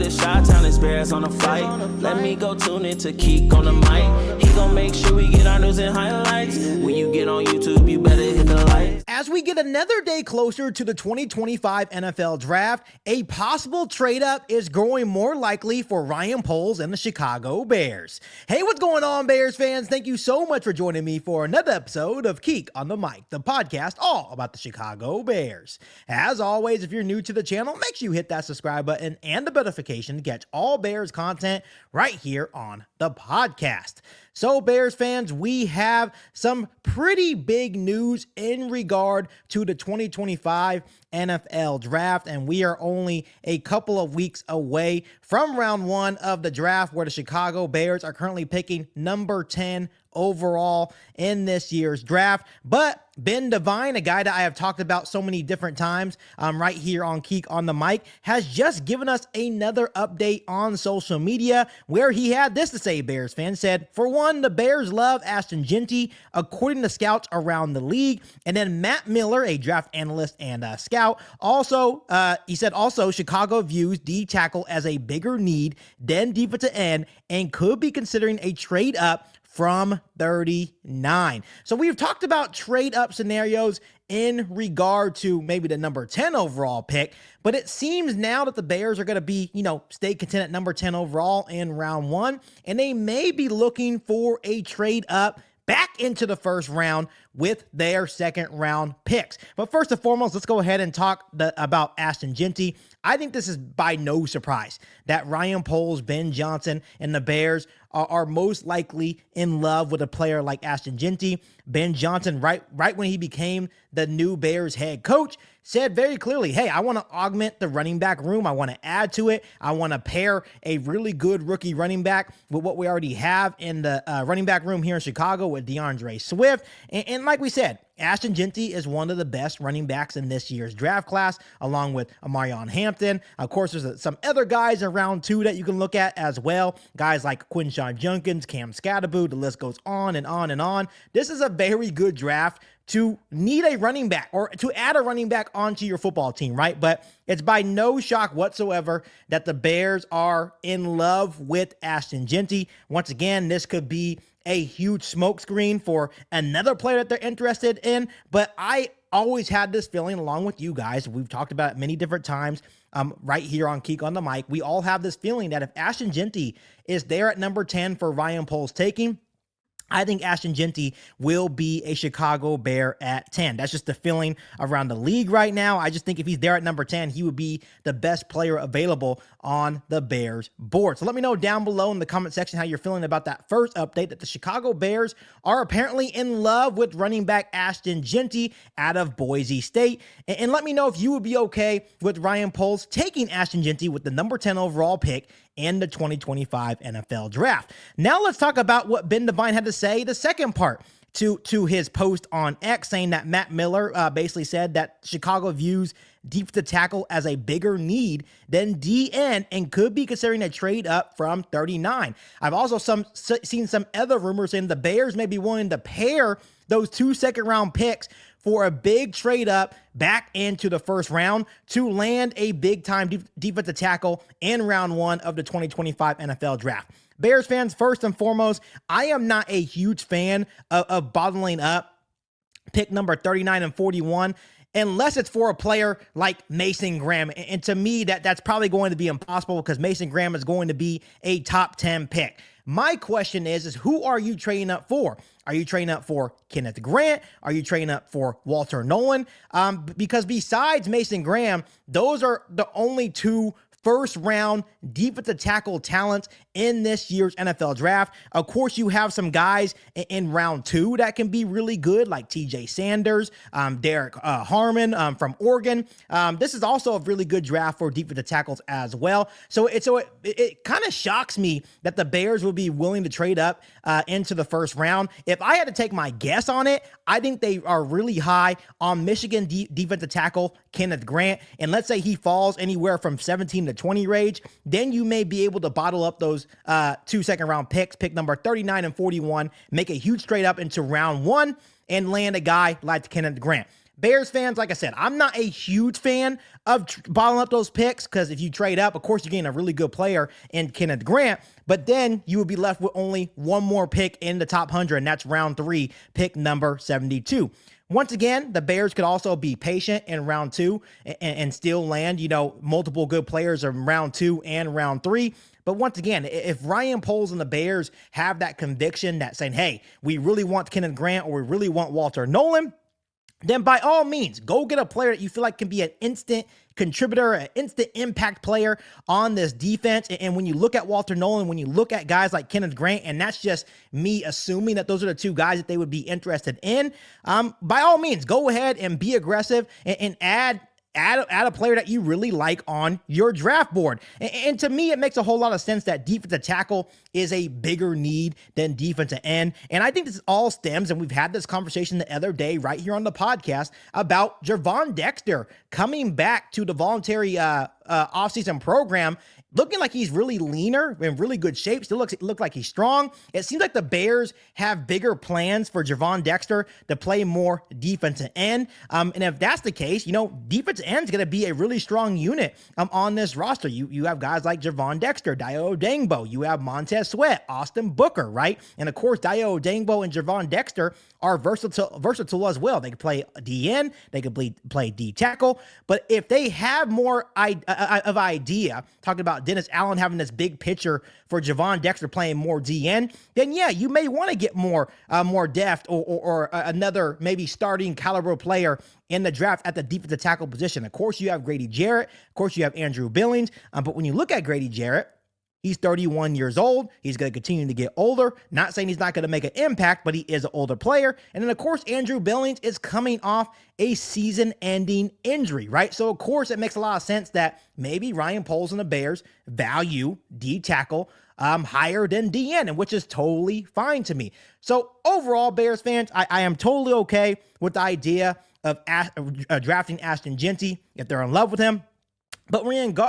the Chi-Town experience on the flight. Let me go tune in to Keek on the mic. He gon' make sure we get our news and highlights. When you get on YouTube, you better hit the like. As we get another day closer to the 2025 NFL Draft, a possible trade-up is growing more likely for Ryan Poles and the Chicago Bears. Hey, what's going on, Bears fans? Thank you so much for joining me for another episode of Keek on the Mic, the podcast all about the Chicago Bears. As always, if you're new to the channel, make sure you hit that subscribe button and the notification to catch all Bears content right here on the podcast. So, Bears fans, we have some pretty big news in regard to the 2025 NFL Draft, and we are only a couple of weeks away from round one of the draft, where the Chicago Bears are currently picking number 10 overall in this year's draft. But Ben Devine, a guy that I have talked about so many different times right here on Keek on the Mic, has just given us another update on social media where he had this to say, Bears fans. Said, for one, the Bears love Ashton Jeanty, according to scouts around the league. And then Matt Miller, a draft analyst and scout, also, he said, also, Chicago views D tackle as a bigger need than defensive end and could be considering a trade up from 39. So we've talked about trade up scenarios in regard to maybe the number 10 overall pick, but it seems now that the Bears are going to be, stay content at number 10 overall in round one, and they may be looking for a trade up back into the first round with their second round picks. But first and foremost, let's go ahead and talk about Ashton Jeanty. I think this is by no surprise that Ryan Poles, Ben Johnson, and the Bears are most likely in love with a player like Ashton Jeanty. Ben Johnson, right when he became the new Bears head coach, said very clearly, hey, I want to augment the running back room. I want to add to it. I want to pair a really good rookie running back with what we already have in the running back room here in Chicago with DeAndre Swift. And like we said, Ashton Jeanty is one of the best running backs in this year's draft class, along with Amarion Hampton. Of course, there's some other guys in round two that you can look at as well. Guys like Quinshawn Junkins, Cam Scatterbo, the list goes on and on and on. This is a very good draft to need a running back or to add a running back onto your football team, right? But it's by no shock whatsoever that the Bears are in love with Ashton Jeanty. Once again, this could be a huge smokescreen for another player that they're interested in, but I always had this feeling, along with you guys, we've talked about it many different times right here on Keek on the Mic, we all have this feeling that if Ashton Jeanty is there at number 10 for Ryan Poles taking, I think Ashton Jeanty will be a Chicago Bear at 10. That's just the feeling around the league right now. I just think if he's there at number 10, he would be the best player available on the Bears board. So let me know down below in the comment section how you're feeling about that first update that the Chicago Bears are apparently in love with running back Ashton Jeanty out of Boise State. And let me know if you would be okay with Ryan Poles taking Ashton Jeanty with the number 10 overall pick in the 2025 NFL Draft. Now let's talk about what Ben Devine had to say, the second part to his post on X, saying that Matt Miller basically said that Chicago views defensive tackle as a bigger need than DN and could be considering a trade up from 39. I've also seen some other rumors saying the Bears may be willing to pair those 2 second-round picks for a big trade up back into the first round to land a big-time defensive tackle in round one of the 2025 NFL Draft. Bears fans, first and foremost, I am not a huge fan of bottling up pick number 39 and 41 unless it's for a player like Mason Graham. And to me, that's probably going to be impossible because Mason Graham is going to be a top 10 pick. My question is who are you trading up for? Are you trading up for Kenneth Grant? Are you trading up for Walter Nolan? Because besides Mason Graham, those are the only two first round defensive tackle talents in this year's NFL Draft. Of course, you have some guys in round two that can be really good, like TJ Sanders, Derek Harmon from Oregon. This is also a really good draft for defensive tackles as well. So it kind of shocks me that the Bears will be willing to trade up into the first round. If I had to take my guess on it, I think they are really high on Michigan defensive tackle Kenneth Grant. And let's say he falls anywhere from 17 to 20 range, then you may be able to bottle up those 2 second-round picks, pick number 39 and 41, make a huge trade up into round one, and land a guy like Kenneth Grant. Bears fans, like I said, I'm not a huge fan of bottling up those picks because if you trade up, of course, you're getting a really good player in Kenneth Grant, but then you would be left with only one more pick in the top 100, and that's round 3, pick number 72. Once again, the Bears could also be patient in round 2 and still land, multiple good players in round 2 and round 3. But once again, if Ryan Poles and the Bears have that conviction that saying, hey, we really want Kenneth Grant or we really want Walter Nolan, then by all means, go get a player that you feel like can be an instant contributor, an instant impact player on this defense. And when you look at Walter Nolan, when you look at guys like Kenneth Grant, and that's just me assuming that those are the two guys that they would be interested in, by all means, go ahead and be aggressive and add a player that you really like on your draft board. And to me, it makes a whole lot of sense that defensive tackle is a bigger need than defensive end. And I think this all stems, and we've had this conversation the other day right here on the podcast about Gervon Dexter coming back to the voluntary offseason program, looking like he's really leaner, in really good shape, still look like he's strong. It seems like the Bears have bigger plans for Gervon Dexter to play more defensive end. And if that's the case, defensive end is going to be a really strong unit on this roster. You have guys like Gervon Dexter, Dayo Odeyingbo, you have Montez Sweat, Austin Booker, right? And of course, Dayo Odeyingbo and Gervon Dexter are versatile as well. They can play DN, they can play D tackle. But if they have more of idea, talking about Dennis Allen having this big picture for Gervon Dexter playing more DN, then yeah, you may want to get more depth or another maybe starting caliber player in the draft at the defensive tackle position. Of course, you have Grady Jarrett. Of course, you have Andrew Billings. But when you look at Grady Jarrett, he's 31 years old. He's going to continue to get older. Not saying he's not going to make an impact, but he is an older player. And then, of course, Andrew Billings is coming off a season-ending injury, right? So, of course, it makes a lot of sense that maybe Ryan Poles and the Bears value D tackle higher than DN, and which is totally fine to me. So, overall, Bears fans, I am totally okay with the idea of drafting Ashton Jeanty if they're in love with him. But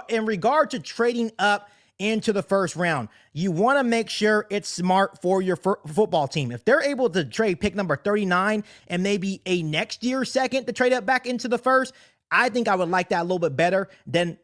in regard to trading up into the first round, you want to make sure it's smart for your football team. If they're able to trade pick number 39 and maybe a next year second to trade up back into the first, I think I would like that a little bit better than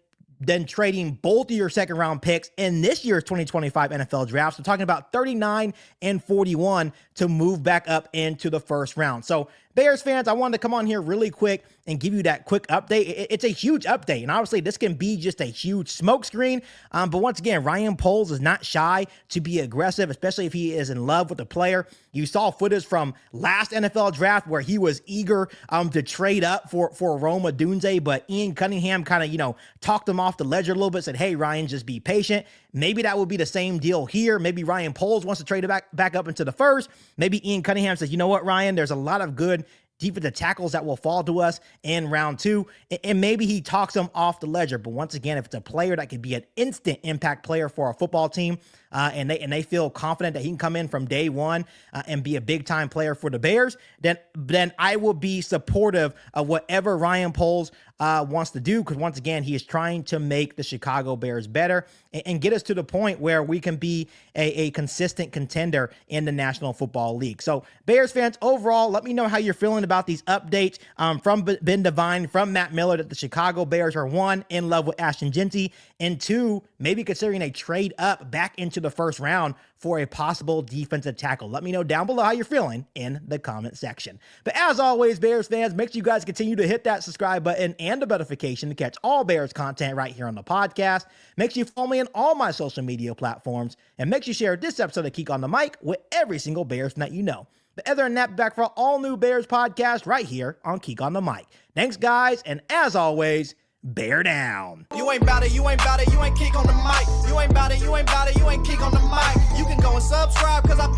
trading both of your second round picks in this year's 2025 NFL draft. So talking about 39 and 41 to move back up into the first round. So Bears fans, I wanted to come on here really quick and give you that quick update. It's a huge update, and obviously this can be just a huge smokescreen. But once again, Ryan Poles is not shy to be aggressive, especially if he is in love with the player. You saw footage from last NFL draft where he was eager to trade up for Rome Odunze, but Ian Cunningham kind of, talked him off the ledger a little bit, said, hey, Ryan, just be patient. Maybe that would be the same deal here. Maybe Ryan Poles wants to trade it back up into the first. Maybe Ian Cunningham says, you know what, Ryan, there's a lot of good defensive tackles that will fall to us in round 2, and maybe he talks them off the ledger. But once again, if it's a player that could be an instant impact player for a football team, and they feel confident that he can come in from day one and be a big time player for the Bears, then I will be supportive of whatever Ryan Poles wants to do, because once again, he is trying to make the Chicago Bears better and get us to the point where we can be a consistent contender in the National Football League. So Bears fans, overall, let me know how you're feeling about these updates from Ben Devine, from Matt Miller, that the Chicago Bears are 1, in love with Ashton Jeanty, and 2, maybe considering a trade up back into the first round for a possible defensive tackle. Let me know down below how you're feeling in the comment section. But as always, Bears fans, make sure you guys continue to hit that subscribe button and the notification to catch all Bears content right here on the podcast. Make sure you follow me on all my social media platforms, and make sure you share this episode of Keek on the Mic with every single Bears fan that you know. But other than that, back for all new Bears podcast right here on Keek on the Mic. Thanks, guys, and as always, bear down. You ain't bout it, you ain't bout it, you ain't Keek on the mic. You ain't bout it, you ain't bout it, you ain't Keek on the mic. You can go and subscribe, cause I